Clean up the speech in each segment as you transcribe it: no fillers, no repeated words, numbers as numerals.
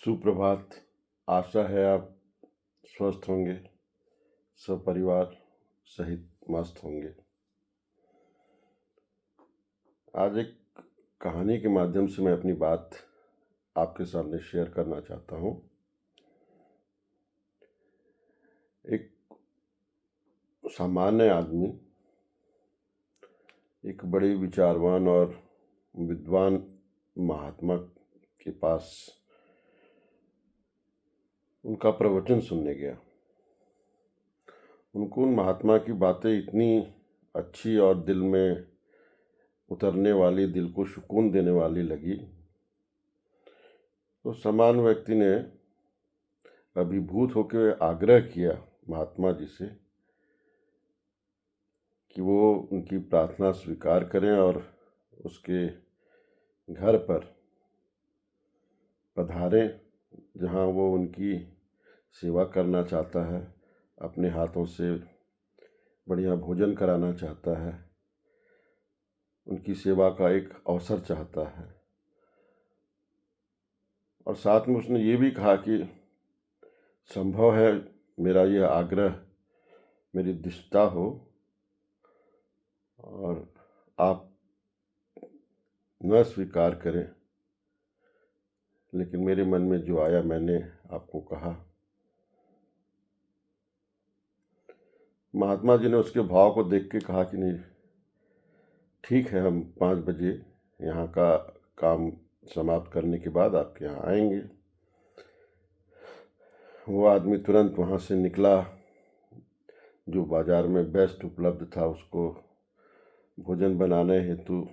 सुप्रभात। आशा है आप स्वस्थ होंगे, सपरिवार सहित मस्त होंगे। आज एक कहानी के माध्यम से मैं अपनी बात आपके सामने शेयर करना चाहता हूँ। एक सामान्य आदमी एक बड़े विचारवान और विद्वान महात्मा के पास उनका प्रवचन सुनने गया। उनको उन महात्मा की बातें इतनी अच्छी और दिल में उतरने वाली, दिल को सुकून देने वाली लगी। तो सामान्य व्यक्ति ने अभिभूत होकर आग्रह किया महात्मा जी से कि वो उनकी प्रार्थना स्वीकार करें और उसके घर पर पधारें, जहाँ वो उनकी सेवा करना चाहता है, अपने हाथों से बढ़िया भोजन कराना चाहता है, उनकी सेवा का एक अवसर चाहता है। और साथ में उसने ये भी कहा कि संभव है मेरा यह आग्रह मेरी दिष्टा हो और आप न स्वीकार करें, लेकिन मेरे मन में जो आया मैंने आपको कहा। महात्मा जी ने उसके भाव को देख के कहा कि नहीं, ठीक है, हम 5 बजे यहाँ का काम समाप्त करने के बाद आपके यहाँ आएंगे। वो आदमी तुरंत वहाँ से निकला। जो बाजार में बेस्ट उपलब्ध था उसको भोजन बनाने हेतु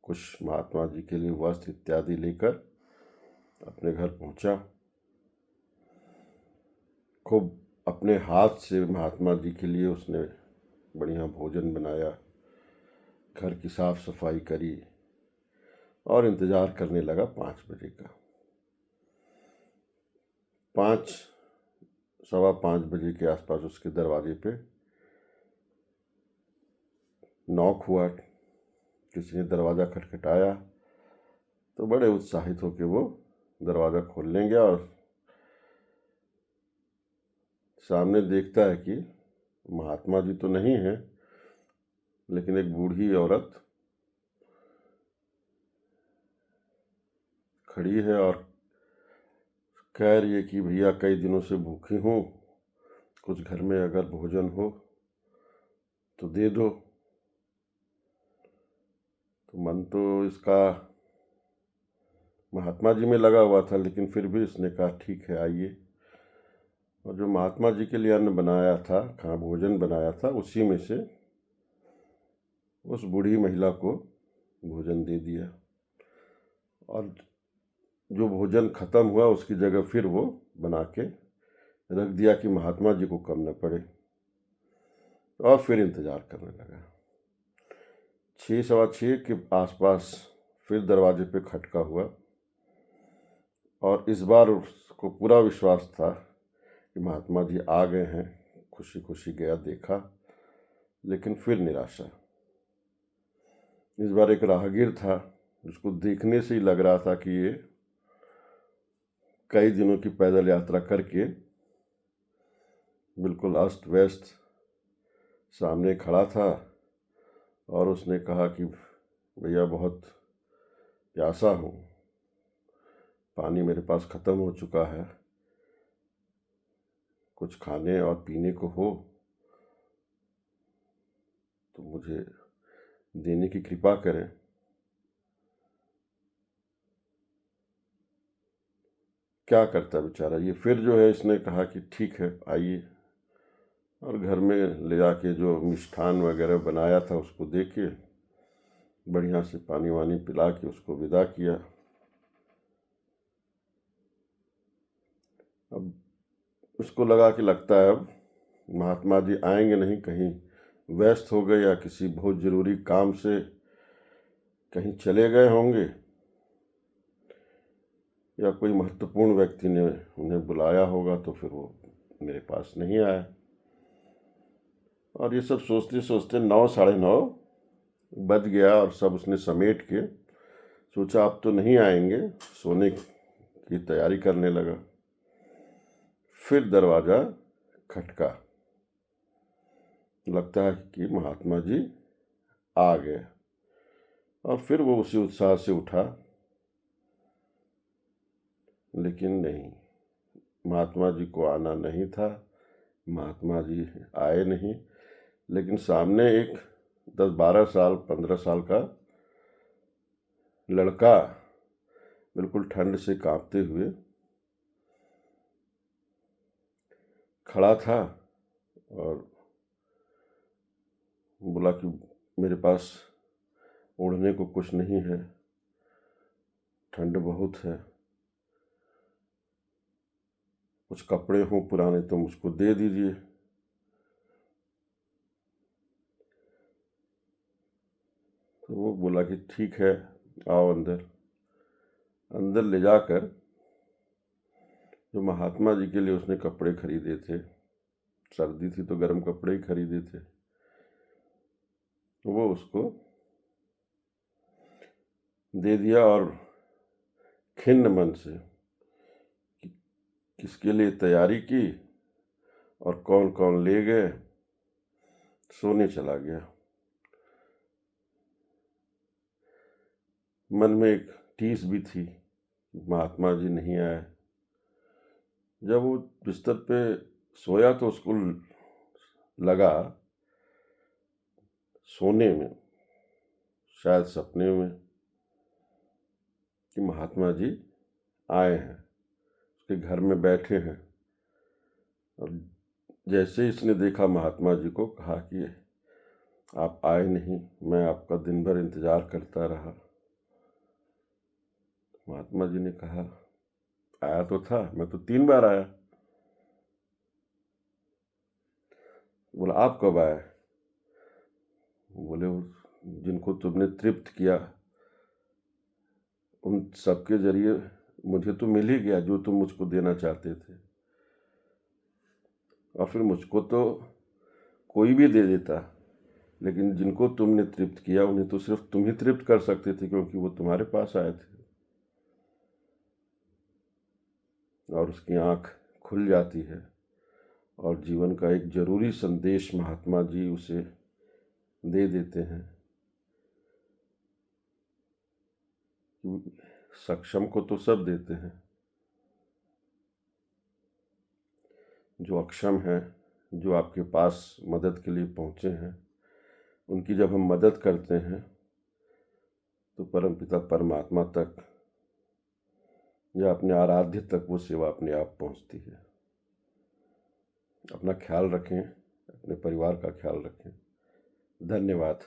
कुछ महात्मा जी के लिए वस्त्र इत्यादि लेकर अपने घर पहुँचा। खूब अपने हाथ से महात्मा जी के लिए उसने बढ़िया भोजन बनाया, घर की साफ सफाई करी और इंतज़ार करने लगा 5 बजे का। 5, 5:15 बजे के आसपास उसके दरवाजे पे नॉक हुआ। किसी ने दरवाज़ा खटखटाया तो बड़े उत्साहित होकर वो दरवाज़ा खोल लेंगे और सामने देखता है कि महात्मा जी तो नहीं है, लेकिन एक बूढ़ी औरत खड़ी है और कह रही है कि भैया कई दिनों से भूखी हूँ, कुछ घर में अगर भोजन हो तो दे दो। तो मन तो इसका महात्मा जी में लगा हुआ था, लेकिन फिर भी उसने कहा ठीक है, आइए। और जो महात्मा जी के लिए अन्न बनाया था, खाना भोजन बनाया था, उसी में से उस बूढ़ी महिला को भोजन दे दिया। और जो भोजन खत्म हुआ उसकी जगह फिर वो बना के रख दिया कि महात्मा जी को कम न पड़े, और फिर इंतज़ार करने लगा। 6, 6:15 के आसपास फिर दरवाजे पे खटका हुआ और इस बार उसको पूरा विश्वास था कि महात्मा जी आ गए हैं। खुशी खुशी गया, देखा, लेकिन फिर निराशा। इस बार एक राहगीर था, उसको देखने से ही लग रहा था कि ये कई दिनों की पैदल यात्रा करके बिल्कुल अस्त व्यस्त सामने खड़ा था। और उसने कहा कि भैया बहुत प्यासा हूँ, पानी मेरे पास ख़त्म हो चुका है, कुछ खाने और पीने को हो तो मुझे देने की कृपा करें। क्या करता बेचारा ये, फिर जो है इसने कहा कि ठीक है, आइए। और घर में ले जाके जो मिष्ठान वगैरह बनाया था उसको दे के बढ़िया से पानी वानी पिला के उसको विदा किया। अब उसको लगा कि लगता है अब महात्मा जी आएंगे नहीं, कहीं व्यस्त हो गए या किसी बहुत ज़रूरी काम से कहीं चले गए होंगे, या कोई महत्वपूर्ण व्यक्ति ने उन्हें बुलाया होगा तो फिर वो मेरे पास नहीं आया। और ये सब सोचते सोचते 9, 9:30 बज गया और सब उसने समेट के सोचा अब तो नहीं आएंगे, सोने की तैयारी करने लगा। फिर दरवाज़ा खटका। लगता है कि महात्मा जी आ गए, और फिर वो उसी उत्साह से उठा, लेकिन नहीं, महात्मा जी को आना नहीं था। महात्मा जी आए नहीं, लेकिन सामने एक 10-12 साल 15 साल का लड़का बिल्कुल ठंड से कांपते हुए खड़ा था और बोला कि मेरे पास ओढ़ने को कुछ नहीं है, ठंड बहुत है, कुछ कपड़े हों पुराने तो मुझको दे दीजिए। तो वो बोला कि ठीक है, आओ अंदर। अंदर ले जाकर जो महात्मा जी के लिए उसने कपड़े खरीदे थे, सर्दी थी तो गर्म कपड़े ही खरीदे थे, वो उसको दे दिया। और खिन्न मन से किसके लिए तैयारी की और कौन कौन ले गए, सोने चला गया। मन में एक टीस भी थी, महात्मा जी नहीं आए। जब वो बिस्तर पे सोया तो उसको लगा सोने में, शायद सपने में, कि महात्मा जी आए हैं, उसके घर में बैठे हैं। और जैसे ही इसने देखा महात्मा जी को, कहा कि आप आए नहीं, मैं आपका दिन भर इंतजार करता रहा। महात्मा जी ने कहा, आया तो था, मैं तो 3 बार आया। बोला, आप कब आए? बोले, जिनको तुमने तृप्त किया उन सबके जरिए मुझे तो मिल ही गया जो तुम मुझको देना चाहते थे, और फिर मुझको तो कोई भी दे देता, लेकिन जिनको तुमने तृप्त किया उन्हें तो सिर्फ तुम ही तृप्त कर सकते थे, क्योंकि वो तुम्हारे पास आए थे। और उसकी आंख खुल जाती है और जीवन का एक जरूरी संदेश महात्मा जी उसे दे देते हैं। सक्षम को तो सब देते हैं, जो अक्षम है, जो आपके पास मदद के लिए पहुंचे हैं, उनकी जब हम मदद करते हैं तो परमपिता परमात्मा तक या अपने आराध्य तक वो सेवा अपने आप पहुंचती है। अपना ख्याल रखें, अपने परिवार का ख्याल रखें। धन्यवाद।